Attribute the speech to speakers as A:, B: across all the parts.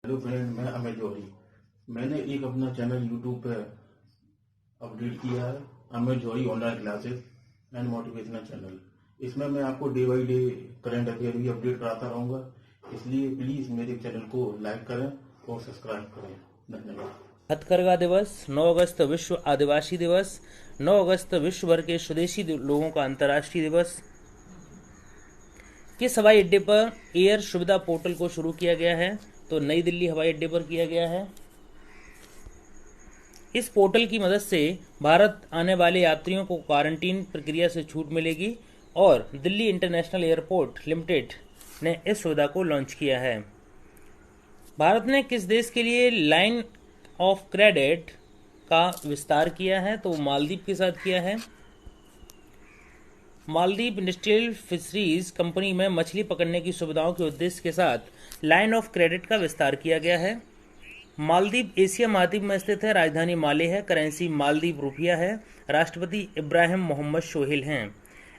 A: Hello friend, मैं अमय जौहरी। मैंने एक अपना चैनल यूट्यूब पे अपडेट किया है, Amay Johari online classes and motivational channel. इसमें मैं आपको day by day current affair भी अपडेट कराता रहूंगा, इसलिए प्लीज मेरे चैनल को लाइक करें और सब्सक्राइब करें। धन्यवाद।
B: हथकरघा दिवस, 9 अगस्त विश्व आदिवासी दिवस, 9 अगस्त विश्व भर के स्वदेशी लोगों का अंतर्राष्ट्रीय दिवस। किस हवाई अड्डे पर एयर सुविधा पोर्टल को शुरू किया गया है? तो नई दिल्ली हवाई अड्डे पर किया गया है। इस पोर्टल की मदद से भारत आने वाले यात्रियों को क्वारंटीन प्रक्रिया से छूट मिलेगी और दिल्ली इंटरनेशनल एयरपोर्ट लिमिटेड ने इस सुविधा को लॉन्च किया है। भारत ने किस देश के लिए लाइन ऑफ क्रेडिट का विस्तार किया है? तो मालदीव के साथ किया है। मालदीव इंडस्ट्रियल फिशरीज कंपनी में मछली पकड़ने की सुविधाओं के उद्देश्य के साथ लाइन ऑफ क्रेडिट का विस्तार किया गया है। मालदीव एशिया महाद्वीप में स्थित है। राजधानी माले है। करेंसी मालदीव रुपया है। राष्ट्रपति इब्राहिम मोहम्मद सोहेल हैं।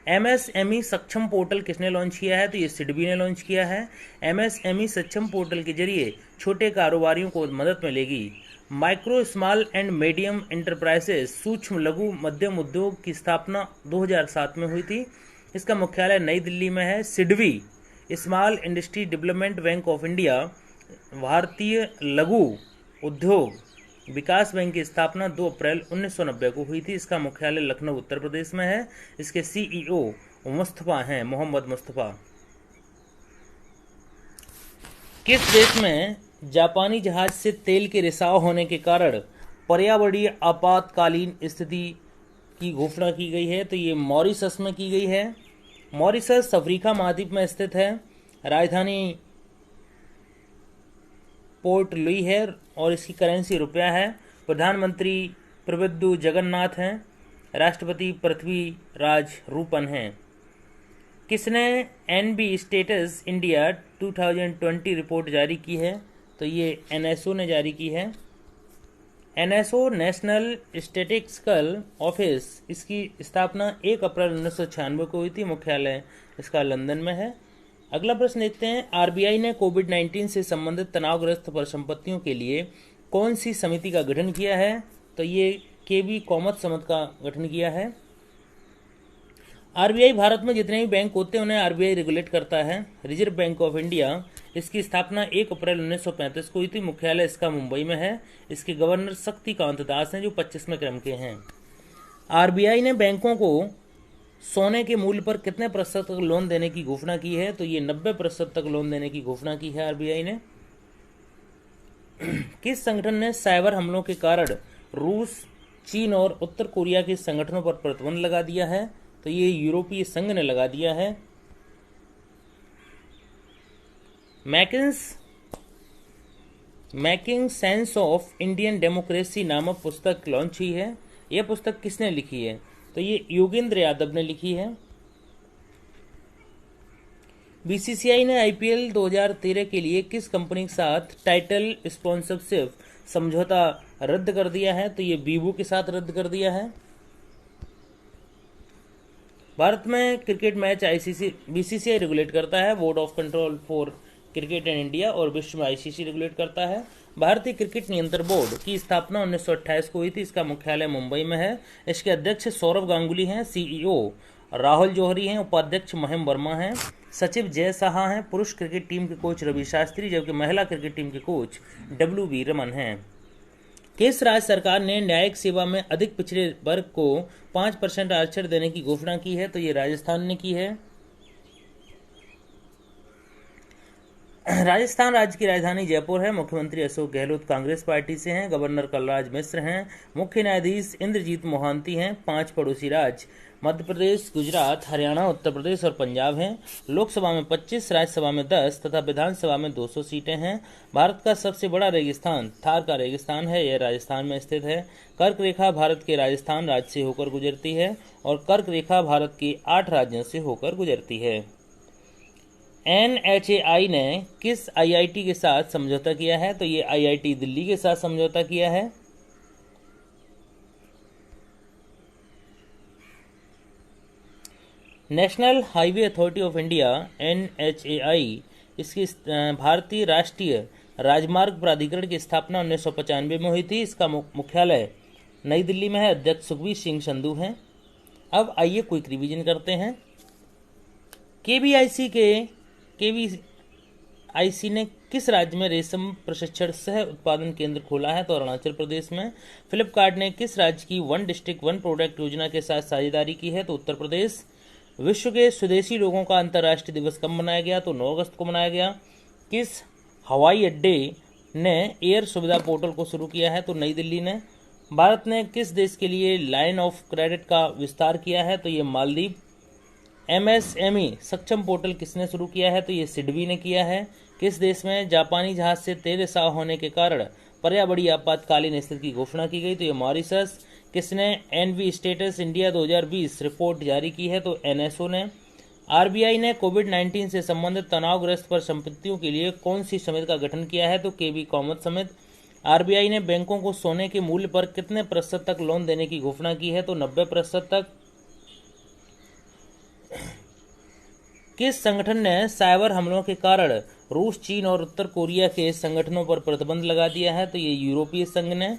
B: एमएसएमई सक्षम पोर्टल किसने लॉन्च किया है? तो ये सिडबी ने लॉन्च किया है। एमएसएमई सक्षम पोर्टल के जरिए छोटे कारोबारियों को मदद मिलेगी। Micro small and medium enterprises सूक्ष्म लघु मध्यम उद्योग की स्थापना 2007 में हुई थी। इसका मुख्यालय नई दिल्ली में है। SIDBI small industry development bank of India भारतीय लघु उद्योग विकास बैंक की स्थापना 2 अप्रैल 1990 को हुई थी। इसका मुख्यालय लखनऊ उत्तर प्रदेश में है। इसके सीईओ मुस्तफा हैं, मोहम्मद मुस्तफा। किस देश में जापानी जहाज से तेल के रिसाव होने के कारण पर्यावरणीय आपातकालीन स्थिति की घोषणा की गई है? तो ये मॉरिशस में की गई है। मॉरिशस अफ्रीका महाद्वीप में स्थित है। राजधानी पोर्ट लुई है और इसकी करेंसी रुपया है। प्रधानमंत्री प्रविद्यु जगन्नाथ हैं। राष्ट्रपति पृथ्वीराज रूपन हैं। किसने एनबी स्टेटस इंडिया 2020 रिपोर्ट जारी की है? तो ये एनएसओ ने जारी की है। एनएसओ नेशनल स्टैटिस्टिकल ऑफिस, इसकी स्थापना 1 अप्रैल 1996 को हुई थी। मुख्यालय इसका लंदन में है। अगला प्रश्न देखते हैं। आरबीआई ने कोविड-19 से संबंधित तनावग्रस्त परिसंपत्तियों के लिए कौन सी समिति का गठन किया है? तो ये केबी कॉमत समिति का गठन किया है। आरबीआई भारत में जितने भी बैंक होते हैं उन्हें आरबीआई रेगुलेट करता है। रिजर्व बैंक ऑफ इंडिया, इसकी स्थापना 1 अप्रैल 1935 को हुई थी। मुख्यालय इसका मुंबई में है। इसके गवर्नर शक्तिकांत दास हैं जो 25वें क्रम के हैं। आरबीआई ने बैंकों को सोने के मूल्य पर कितने प्रतिशत तक लोन देने की घोषणा की है? तो ये 90% तक लोन देने की घोषणा की है आरबीआई ने। किस संगठन ने साइबर हमलों के कारण रूस, चीन और उत्तर कोरिया के संगठनों पर प्रतिबंध लगा दिया है? तो ये यूरोपीय संघ ने लगा दिया है। Making sense of Indian democracy नामक पुस्तक लॉन्च हुई है। यह पुस्तक किसने लिखी है? तो ये योगेंद्र यादव ने लिखी है। बीसीसीआई ने आईपीएल 2013 के लिए किस कंपनी के साथ टाइटल स्पॉन्सरशिप समझौता रद्द कर दिया है? तो ये वीवो के साथ रद्द कर दिया है। भारत में क्रिकेट मैच बीसीसीआई रेगुलेट करता है। Board of control for cricket in India, और विश्व में आईसीसी रेगुलेट करता है। भारतीय क्रिकेट नियंत्रण बोर्ड की स्थापना 1928 को हुई थी। इसका मुख्यालय मुंबई में है। इसके अध्यक्ष सौरव गांगुली हैं। सीईओ राहुल जौहरी हैं। उपाध्यक्ष महिम वर्मा हैं। सचिव जय साहा हैं। पुरुष क्रिकेट टीम के कोच रवि शास्त्री, जबकि महिला क्रिकेट टीम के कोच डब्ल्यू रमन हैं। किस राज्य सरकार ने न्यायिक सेवा में अधिक पिछड़े वर्ग को 5% आरक्षण देने की घोषणा की है? तो ये राजस्थान ने की है। राजस्थान राज्य की राजधानी जयपुर है। मुख्यमंत्री अशोक गहलोत कांग्रेस पार्टी से हैं। गवर्नर कलराज मिश्र हैं। मुख्य न्यायाधीश इंद्रजीत मोहांती हैं। 5 पड़ोसी राज्य मध्य प्रदेश, गुजरात, हरियाणा, उत्तर प्रदेश और पंजाब हैं। लोकसभा में 25, राज्यसभा में 10 तथा विधानसभा में 200 सीटें हैं। भारत का सबसे बड़ा रेगिस्तान थार का रेगिस्तान है। यह राजस्थान में स्थित है। कर्क रेखा भारत के राजस्थान राज्य से होकर गुजरती है और कर्क रेखा भारत के 8 राज्यों से होकर गुजरती है। एनएचएआई ने किस आईआईटी के साथ समझौता किया है? तो ये आईआईटी दिल्ली के साथ समझौता किया है। National highway authority of India NHAI इसकी भारतीय राष्ट्रीय राजमार्ग प्राधिकरण की स्थापना 1995 में हुई थी। इसका मुख्यालय नई दिल्ली में है। अध्यक्ष सुखबीर सिंह संधू हैं। अब आइए क्विक रिवीजन करते हैं। केवीआईसी ने किस राज्य में रेशम प्रशिक्षण सह उत्पादन केंद्र खोला है? तो अरुणाचल प्रदेश में। फ्लिपकार्ट ने किस राज्य की वन डिस्ट्रिक्ट वन प्रोडक्ट योजना के साथ साझेदारी की है? तो उत्तर प्रदेश। विश्व के स्वदेशी लोगों का अंतर्राष्ट्रीय दिवस कब मनाया गया? तो 9 अगस्त को मनाया गया। किस हवाई अड्डे ने एयर सुविधा पोर्टल को शुरू किया है? तो नई दिल्ली ने। भारत ने किस देश के लिए लाइन ऑफ क्रेडिट का विस्तार किया है? तो ये मालदीव। एमएसएमई सक्षम पोर्टल किसने शुरू किया है? तो ये सिडबी ने किया है। किस देश में जापानी जहाज से तेल रिसाव होने के कारण पर्यावरणीय आपातकालीन स्थिति की घोषणा की गई? तो ये मॉरिशस। किसने एनवी स्टेटस इंडिया 2020 रिपोर्ट जारी की है? तो एनएसओ ने। आरबीआई ने कोविड-19 से संबंधित तनावग्रस्त परिसंपत्तियों के लिए कौन सी समिति का गठन किया है? तो केबी कॉमत समिति। आरबीआई ने बैंकों को सोने के मूल्य पर कितने प्रतिशत तक लोन देने की घोषणा की है? तो 90% तक। किस संगठन ने साइबर हमलों के कारण रूस, चीन और उत्तर कोरिया के संगठनों पर प्रतिबंध लगा दिया है? तो ये यूरोपीय संघ ने।